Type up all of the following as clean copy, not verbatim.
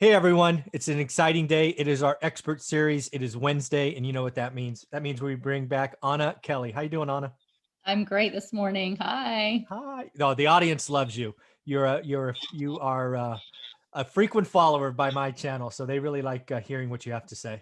Hey everyone, it's an exciting day. It is our expert series. It is Wednesday, and you know what that means. That means we bring back Anna Kelly. How you doing, Anna? I'm great this morning. Hi. Hi. No, the audience loves you. You are a frequent follower by my channel, so they really like hearing what you have to say.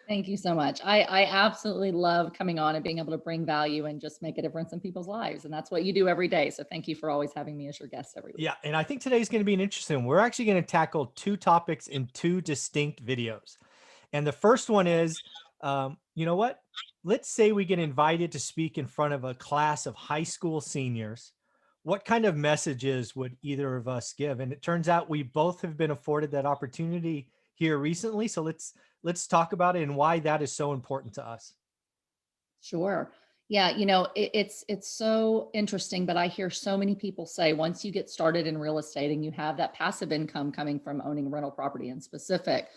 Thank you so much. I absolutely love coming on and being able to bring value and just make a difference in people's lives. And that's what you do every day. So thank you for always having me as your guest every week. Yeah, and I think today's going to be an interesting one. We're actually going to tackle two topics in two distinct videos. And the first one is, you know what? Let's say we get invited to speak in front of a class of high school seniors. What kind of messages would either of us give? And it turns out we both have been afforded that opportunity here recently. So let's talk about it and why that is so important to us. Sure. Yeah, it's so interesting, but I hear so many people say once you get started in real estate and you have that passive income coming from owning rental property in specific,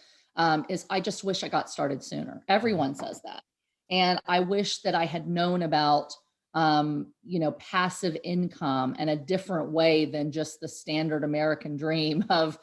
is I just wish I got started sooner. Everyone says that. And I wish that I had known about passive income and a different way than just the standard American dream of,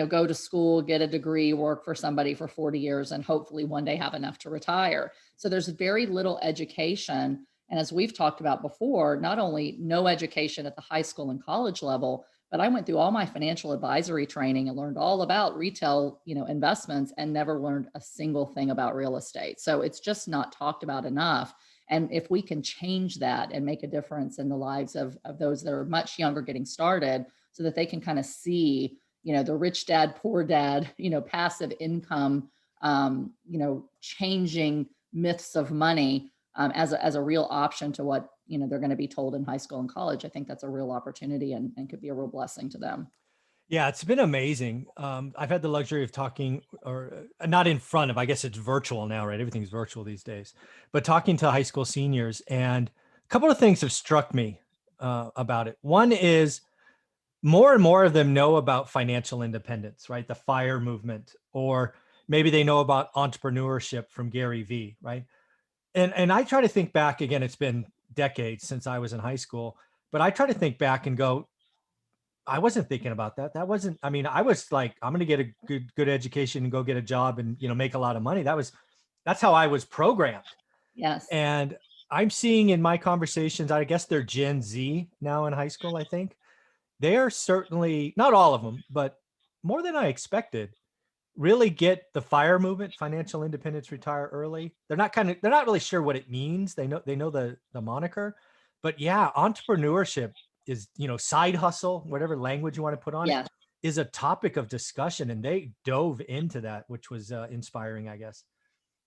go to school, get a degree, work for somebody for 40 years, and hopefully one day have enough to retire. So there's very little education. And as we've talked about before, not only no education at the high school and college level, but I went through all my financial advisory training and learned all about retail, investments and never learned a single thing about real estate. So it's just not talked about enough. And if we can change that and make a difference in the lives of those that are much younger getting started so that they can kind of see, the rich dad, poor dad, passive income, changing myths of money as a real option to what they're going to be told in high school and college. I think that's a real opportunity and could be a real blessing to them. Yeah, it's been amazing. I've had the luxury of talking, or not in front of, I guess it's virtual now, right? Everything's virtual these days, but talking to high school seniors, and a couple of things have struck me about it. One is more and more of them know about financial independence, right? The FIRE movement, or maybe they know about entrepreneurship from Gary Vee, right? And I try to think back again, it's been decades since I was in high school, but I try to think back and go, I wasn't thinking about that. That wasn't, I mean, I was like, I'm going to get a good education and go get a job and, make a lot of money. That's how I was programmed. Yes. And I'm seeing in my conversations, I guess they're Gen Z now in high school, I think. They are certainly, not all of them, but more than I expected, really get the FIRE movement, financial independence, retire early. They're not really sure what it means. They know the moniker, but yeah, entrepreneurship is, side hustle, whatever language you want to put on it, Yes. is a topic of discussion. And they dove into that, which was inspiring, I guess.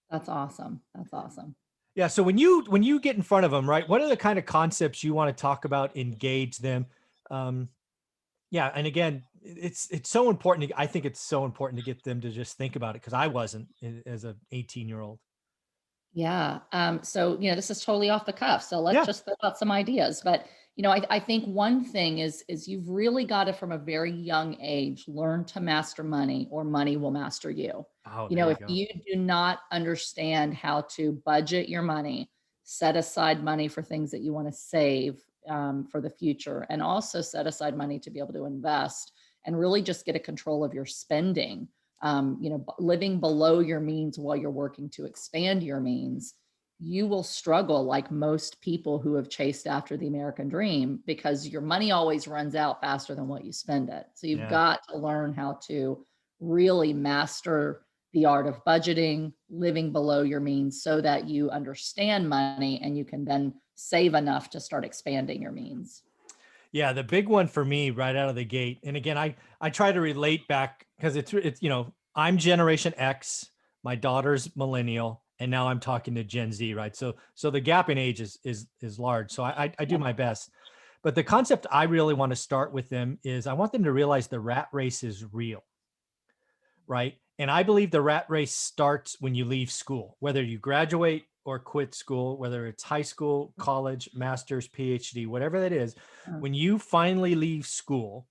That's awesome. That's awesome. Yeah. So when you get in front of them, right, what are the kind of concepts you want to talk about, engage them? Um, Yeah, and again, it's so important. I think it's so important to get them to just think about it because I wasn't as a 18-year-old. Yeah. So, this is totally off the cuff. So let's Yeah. just throw out some ideas. But, I think one thing is you've really got to, from a very young age, learn to master money or money will master you. Oh, there you If go. you do not understand how to budget your money, set aside money for things that you want to save for the future, and also set aside money to be able to invest and really just get a control of your spending, living below your means while you're working to expand your means, you will struggle like most people who have chased after the American dream because your money always runs out faster than what you spend it. So you've Yeah. got to learn how to really master the art of budgeting, living below your means so that you understand money and you can then save enough to start expanding your means. Yeah, the big one for me right out of the gate. And again, I try to relate back because it's I'm Generation X, my daughter's millennial, and now I'm talking to Gen Z, right? So the gap in age is large. So I do Yeah. my best. But the concept I really want to start with them is I want them to realize the rat race is real, right? And I believe the rat race starts when you leave school, whether you graduate or quit school, whether it's high school, college, master's, PhD, whatever that is. Uh, When you finally leave school,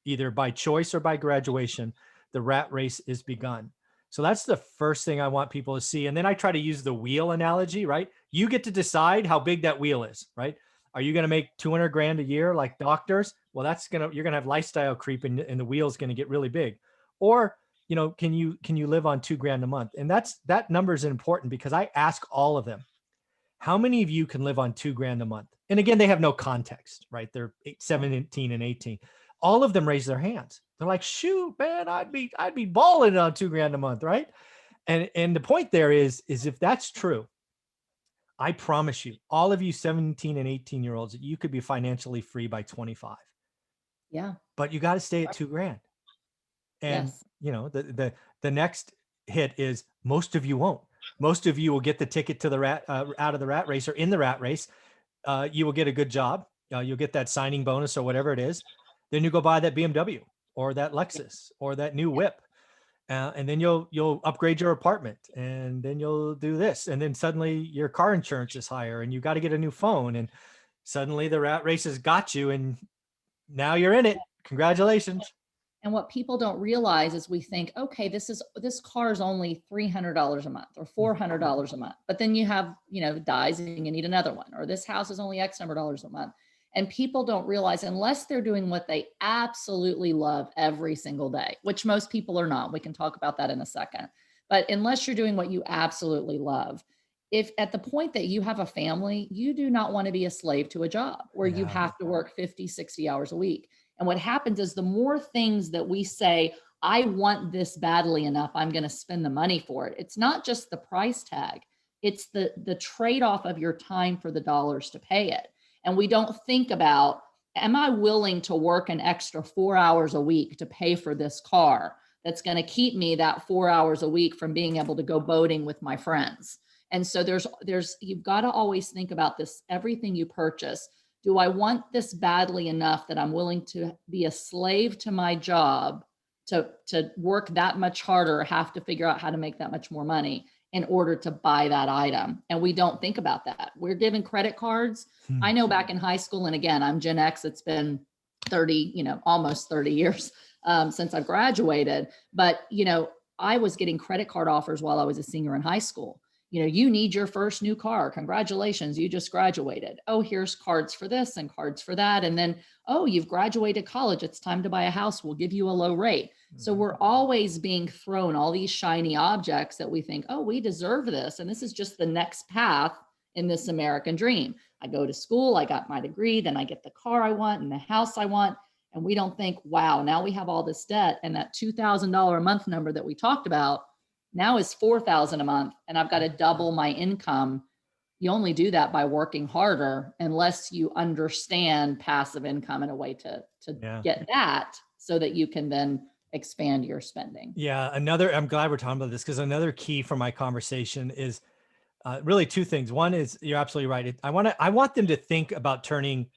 either by choice or by graduation, the rat race is begun. So that's the first thing I want people to see. And then I try to use the wheel analogy, right? You get to decide how big that wheel is, right? Are you going to make 200 grand a year like doctors? Well, you're going to have lifestyle creep and the wheel's going to get really big. Or can you live on $2,000 a month? And that number is important because I ask all of them, how many of you can live on $2,000 a month? And again, they have no context, right? They're 17 and 18. All of them raise their hands. They're like, shoot, man, I'd be balling on $2,000 a month, right? And the point there is if that's true, I promise you, all of you 17 and 18-year-olds, you could be financially free by 25. Yeah. But you got to stay at $2,000. And Yes. the next hit is most of you won't. Most of you will get the ticket to the out of the rat race or in the rat race. You will get a good job. You'll get that signing bonus or whatever it is. Then you go buy that BMW or that Lexus or that new whip. And then you'll upgrade your apartment, and then you'll do this. And then suddenly your car insurance is higher and you got to get a new phone. And suddenly the rat race has got you, and now you're in it. Congratulations. And what people don't realize is we think, okay, this car is only $300 a month or $400 a month, but then you have, dies and you need another one, or this house is only X number of dollars a month. And people don't realize, unless they're doing what they absolutely love every single day, which most people are not. We can talk about that in a second. But unless you're doing what you absolutely love, if at the point that you have a family, you do not want to be a slave to a job where you have to work 50, 60 hours a week. And what happens is the more things that we say, I want this badly enough, I'm going to spend the money for it. It's not just the price tag. It's the trade-off of your time for the dollars to pay it. And we don't think about, am I willing to work an extra 4 hours a week to pay for this car that's going to keep me that 4 hours a week from being able to go boating with my friends? And so you've got to always think about this, everything you purchase. Do I want this badly enough that I'm willing to be a slave to my job, to work that much harder, have to figure out how to make that much more money in order to buy that item? And we don't think about that. We're given credit cards. I know back in high school, and again, I'm Gen X, it's been 30, almost 30 years since I've graduated. But, I was getting credit card offers while I was a senior in high school. You need your first new car. Congratulations, you just graduated. Oh, here's cards for this and cards for that. And then, oh, you've graduated college. It's time to buy a house. We'll give you a low rate. So we're always being thrown all these shiny objects that we think, oh, we deserve this. And this is just the next path in this American dream. I go to school, I got my degree, then I get the car I want and the house I want. And we don't think, wow, now we have all this debt. And that $2,000 a month number that we talked about now is $4,000 a month, and I've got to double my income. You only do that by working harder, unless you understand passive income in a way to get that, so that you can then expand your spending. Yeah. I'm glad we're talking about this, because another key for my conversation is really two things. One is, you're absolutely right. I want them to think about turning,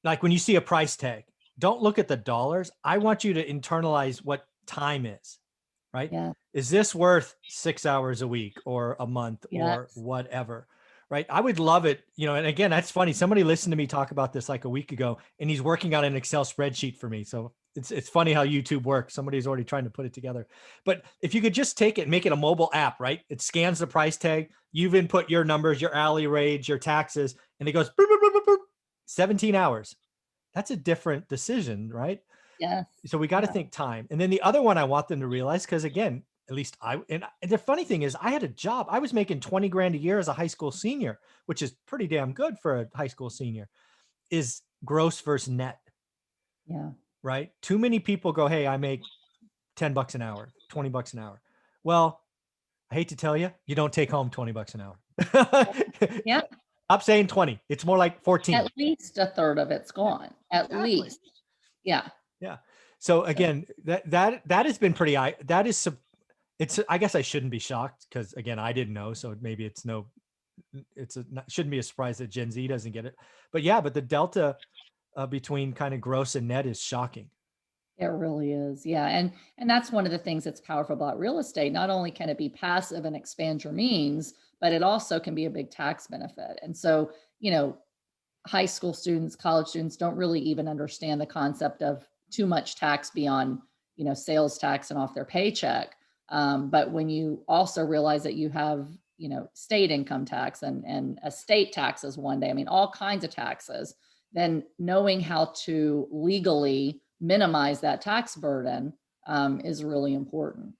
like when you see a price tag, don't look at the dollars. I want you to internalize what time is, right? Yeah. Is this worth 6 hours a week or a month or whatever? Right. I would love it. And again, that's funny. Somebody listened to me talk about this like a week ago, and he's working on an Excel spreadsheet for me. So it's funny how YouTube works. Somebody's already trying to put it together. But if you could just take it and make it a mobile app, right? It scans the price tag. You've input your numbers, your hourly wage, your taxes, and it goes boop, boop, boop, boop, boop, 17 hours. That's a different decision, right? Yes. So we got to think time. And then the other one I want them to realize, because again, at least and the funny thing is, I had a job. I was making 20 grand a year as a high school senior, which is pretty damn good for a high school senior, is gross versus net. Yeah. Right. Too many people go, hey, I make $10 an hour, $20 an hour. Well, I hate to tell you, you don't take home $20 an hour. Yeah. I'm saying 20. It's more like 14. At least a third of it's gone. At least. Yeah. Yeah. So again, that has been pretty, I guess I shouldn't be shocked, because again, I didn't know. So maybe shouldn't be a surprise that Gen Z doesn't get it, but the delta between kind of gross and net is shocking. It really is. Yeah. And that's one of the things that's powerful about real estate. Not only can it be passive and expand your means, but it also can be a big tax benefit. And so, high school students, college students don't really even understand the concept of too much tax beyond, sales tax and off their paycheck. But when you also realize that you have, state income tax and estate taxes one day, I mean, all kinds of taxes, then knowing how to legally minimize that tax burden is really important.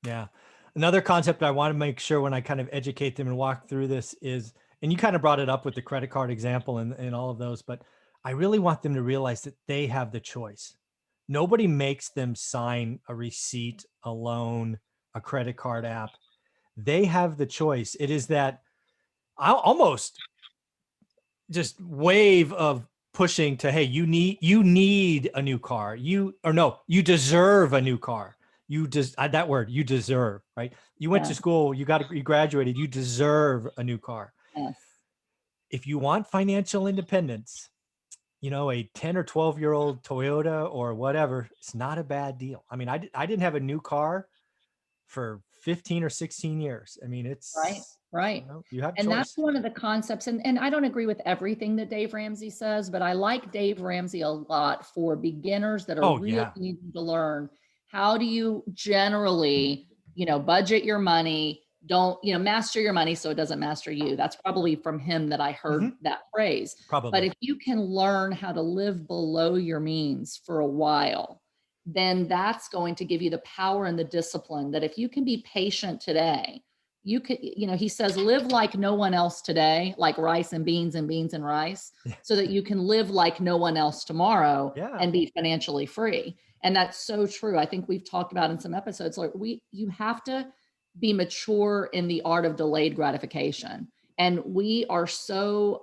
Yeah. Another concept I want to make sure when I kind of educate them and walk through this is, and you kind of brought it up with the credit card example and all of those, but I really want them to realize that they have the choice. Nobody makes them sign a receipt, a loan, a credit card app. They have the choice. It is that almost just wave of pushing to, hey, you need a new car. You deserve a new car. You just that word, you deserve, right? You went to Yeah. school, you graduated, you deserve a new car. Yes. If you want financial independence, a 10 or 12-year-old Toyota or whatever, it's not a bad deal. I mean, I didn't have a new car for 15 or 16 years. I mean, Right, it's, right. you have And that's choice. one of the concepts, and I don't agree with everything that Dave Ramsey says, but I like Dave Ramsey a lot for beginners that are Oh really yeah. needing to learn how do you generally, budget your money, don't, master your money so it doesn't master you. That's probably from him that I heard Mhm. that phrase. But Probably. if you can learn how to live below your means for a while, then that's going to give you the power and the discipline that if you can be patient today, you could, he says, live like no one else today, like rice and beans and beans and rice, so that you can live like no one else tomorrow Yeah. and be financially free. And that's so true. I think we've talked about in some episodes, like you have to be mature in the art of delayed gratification. And we are so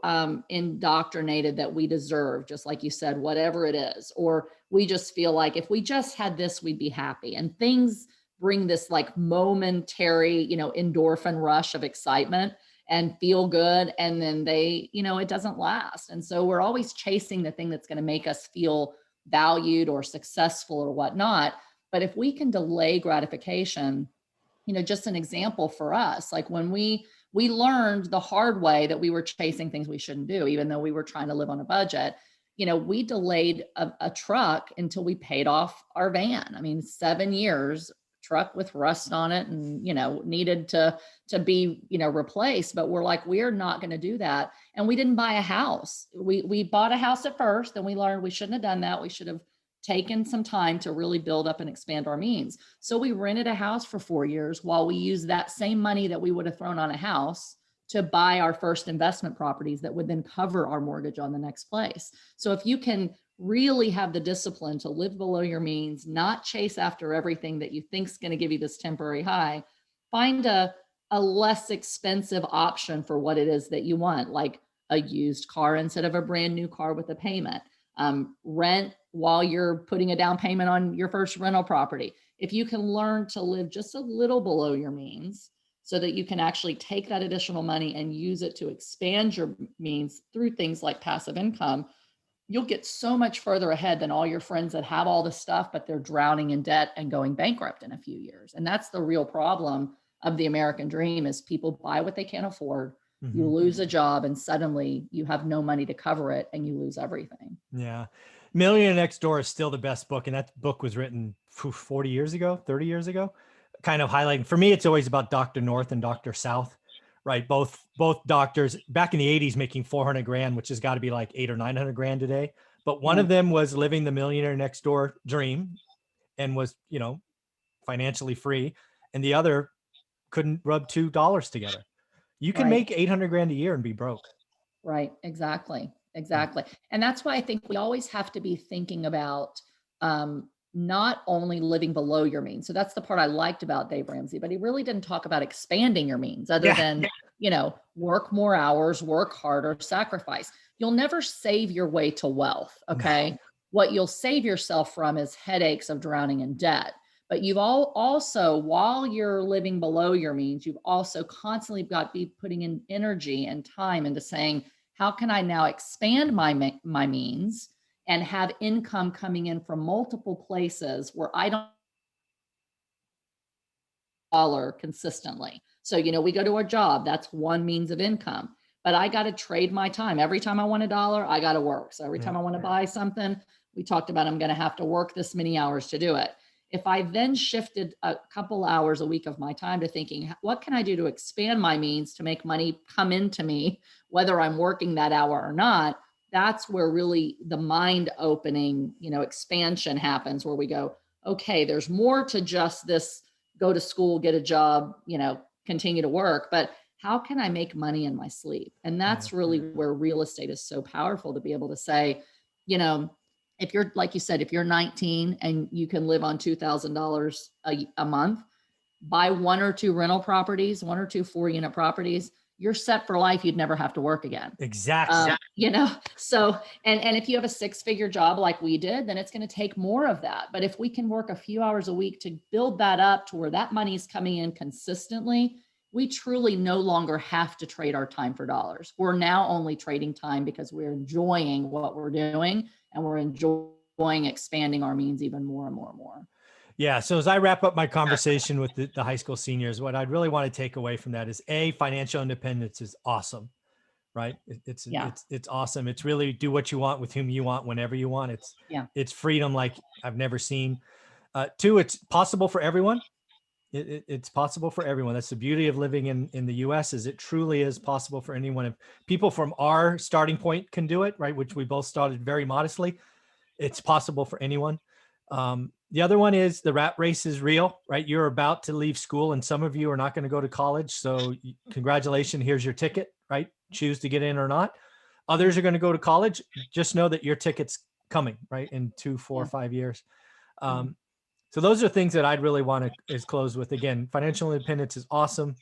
indoctrinated that we deserve, just like you said, whatever it is, or we just feel like if we just had this, we'd be happy. And things bring this like momentary, endorphin rush of excitement and feel good. And then it doesn't last. And so we're always chasing the thing that's going to make us feel valued or successful or whatnot. But if we can delay gratification, just an example for us, like when we learned the hard way that we were chasing things we shouldn't do, even though we were trying to live on a budget, we delayed a truck until we paid off our van. I mean, 7 years, truck with rust on it and, needed to be, replaced. But we're like, we're not going to do that. And we didn't buy a house. We bought a house at first, and we learned we shouldn't have done that. We should have taken some time to really build up and expand our means. So we rented a house for 4 years while we used that same money that we would have thrown on a house to buy our first investment properties that would then cover our mortgage on the next place. So if you can really have the discipline to live below your means, not chase after everything that you think is going to give you this temporary high, find a less expensive option for what it is that you want, like a used car instead of a brand new car with a payment. Rent while you're putting a down payment on your first rental property. If you can learn to live just a little below your means so that you can actually take that additional money and use it to expand your means through things like passive income, you'll get so much further ahead than all your friends that have all this stuff, but they're drowning in debt and going bankrupt in a few years. And that's the real problem of the American dream is people buy what they can't afford. You Mhm. lose a job and suddenly you have no money to cover it and you lose everything. Yeah. Millionaire Next Door is still the best book. And that book was written 40 years ago, 30 years ago, kind of highlighting. For me, it's always about Dr. North and Dr. South, right? Both doctors back in the 80s making 400 grand, which has got to be like 800 or 900 grand today. But one Yeah, of them was living the Millionaire Next Door dream and was, financially free. And the other couldn't rub $2 together. You can right. make 800 grand a year and be broke. Right, exactly, Yeah. exactly. And that's why I think we always have to be thinking about not only living below your means. So that's the part I liked about Dave Ramsey, but he really didn't talk about expanding your means other Yeah. than, work more hours, work harder, sacrifice. You'll never save your way to wealth, No. okay? What you'll save yourself from is headaches of drowning in debt. But you've all also, while you're living below your means, you've also constantly got to be putting in energy and time into saying, how can I now expand my means and have income coming in from multiple places where I don't dollar consistently. So, we go to a job, that's one means of income, but I got to trade my time. Every time I want a dollar, I got to work. So every Yeah. time I want to buy something, we talked about I'm going to have to work this many hours to do it. If I then shifted a couple hours a week of my time to thinking, what can I do to expand my means to make money come into me, whether I'm working that hour or not, that's where really the mind opening, expansion happens where we go, okay, there's more to just this, go to school, get a job, continue to work, but how can I make money in my sleep? And Yeah. that's really where real estate is so powerful, to be able to say, you know, if you're, like you said, if you're 19 and you can live on $2,000 a month, buy one or two rental properties, one or two 4-unit properties, you're set for life. You'd never have to work again. Exactly. So, and if you have a 6-figure job like we did, then it's going to take more of that. But if we can work a few hours a week to build that up to where that money is coming in consistently, we truly no longer have to trade our time for dollars. We're now only trading time because we're enjoying what we're doing, and we're enjoying expanding our means even more and more and more. Yeah. So as I wrap up my conversation with the high school seniors, what I'd really want to take away from that is financial independence is awesome, right? Yeah. It's awesome. It's really do what you want with whom you want, whenever you want. Yeah. It's freedom like I've never seen. 2, it's possible for everyone. It's possible for everyone. That's the beauty of living in the US, is it truly is possible for anyone. If people from our starting point can do it, right, which we both started very modestly, it's possible for anyone. The other one is the rat race is real, right? You're about to leave school, and some of you are not going to go to college. So congratulations, here's your ticket, right? Choose to get in or not. Others are going to go to college. Just know that your ticket's coming, right? In 2, 4, Yeah. 5 years. Yeah. So those are things that I'd really want to is close with. Again, financial independence is awesome.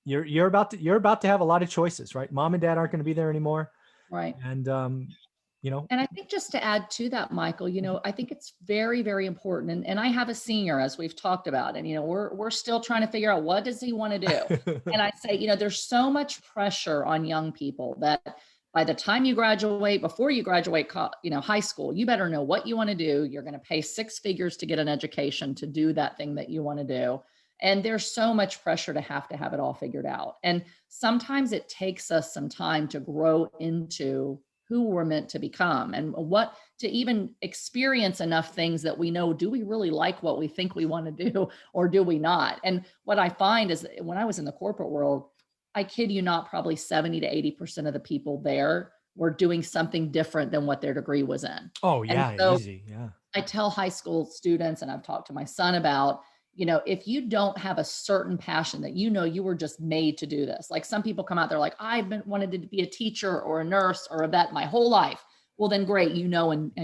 You're about to have a lot of choices, right? Mom and dad aren't going to be there anymore. Right. And And I think just to add to that, Michael, I think it's very, very important. And I have a senior, as we've talked about, and we're still trying to figure out, what does he want to do? And I say, there's so much pressure on young people that by the time you graduate, before you graduate, high school, you better know what you want to do. You're going to pay 6 figures to get an education to do that thing that you want to do. And there's so much pressure to have it all figured out. And sometimes it takes us some time to grow into who we're meant to become, and what to even experience enough things that we know, do we really like what we think we want to do, or do we not? And what I find is, when I was in the corporate world, I kid you not, probably 70 to 80% of the people there were doing something different than what their degree was in. Oh And yeah, so easy. Yeah. I tell high school students, and I've talked to my son about, if you don't have a certain passion that you were just made to do this. Like, some people come out, they're like, I've been wanted to be a teacher or a nurse or a vet my whole life. Well, then great, and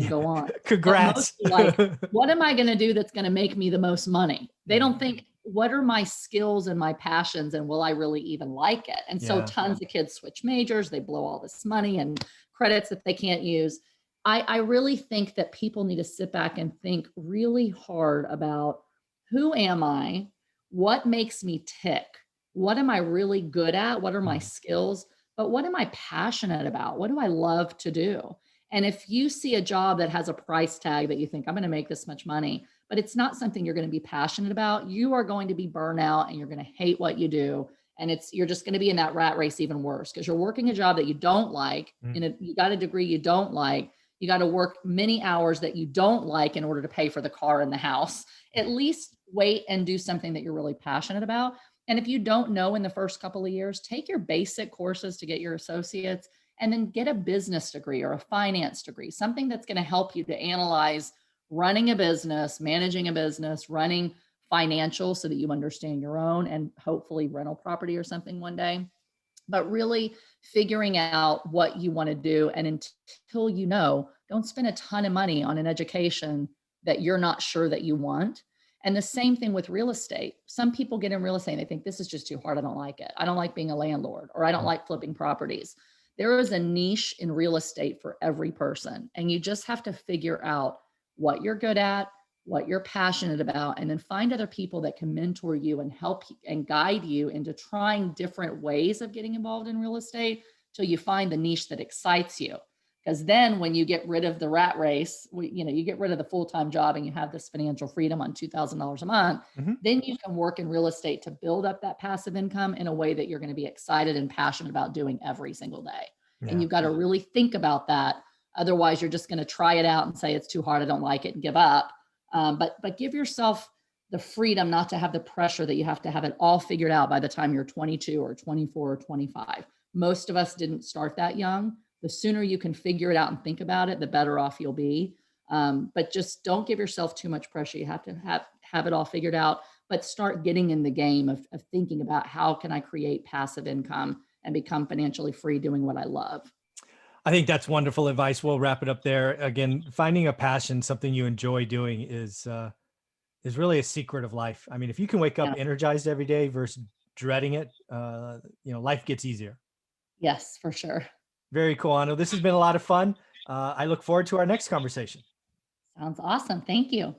go on. But most Congrats. are like, what am I going to do that's going to make me the most money? They don't think, what are my skills and my passions, and will I really even like it? And so Yeah. tons of kids switch majors, they blow all this money and credits that they can't use. I really think that people need to sit back and think really hard about, who am I? What makes me tick? What am I really good at? What are my skills? But what am I passionate about? What do I love to do? And if you see a job that has a price tag that you think, I'm going to make this much money, but it's not something you're going to be passionate about, you are going to be burnout, and you're going to hate what you do. And you're just going to be in that rat race even worse, because you're working a job that you don't like, and you got a degree you don't like. You got to work many hours that you don't like in order to pay for the car and the house. At least wait and do something that you're really passionate about. And if you don't know in the first couple of years, take your basic courses to get your associates, and then get a business degree or a finance degree, something that's going to help you to analyze running a business, managing a business, running financials, so that you understand your own, and hopefully rental property or something one day. But really figuring out what you want to do. And until don't spend a ton of money on an education that you're not sure that you want. And the same thing with real estate. Some people get in real estate and they think, this is just too hard. I don't like it. I don't like being a landlord, or I don't like flipping properties. There is a niche in real estate for every person. And you just have to figure out what you're good at, what you're passionate about, and then find other people that can mentor you and help and guide you into trying different ways of getting involved in real estate, till you find the niche that excites you. Because then when you get rid of the rat race, you get rid of the full-time job, and you have this financial freedom on $2,000 a month, then you can work in real estate to build up that passive income in a way that you're going to be excited and passionate about doing every single day. Yeah. And you've got to really think about that. Otherwise, you're just going to try it out and say, it's too hard, I don't like it, and give up. But give yourself the freedom not to have the pressure that you have to have it all figured out by the time you're 22 or 24 or 25. Most of us didn't start that young. The sooner you can figure it out and think about it, the better off you'll be. But just don't give yourself too much pressure. You have to have it all figured out, but start getting in the game of thinking about how can I create passive income and become financially free doing what I love. I think that's wonderful advice. We'll wrap it up there. Again, finding a passion, something you enjoy doing is really a secret of life. I mean, if you can wake up Yeah. energized every day versus dreading it, life gets easier. Yes, for sure. Very cool, Anu. This has been a lot of fun. I look forward to our next conversation. Sounds awesome. Thank you.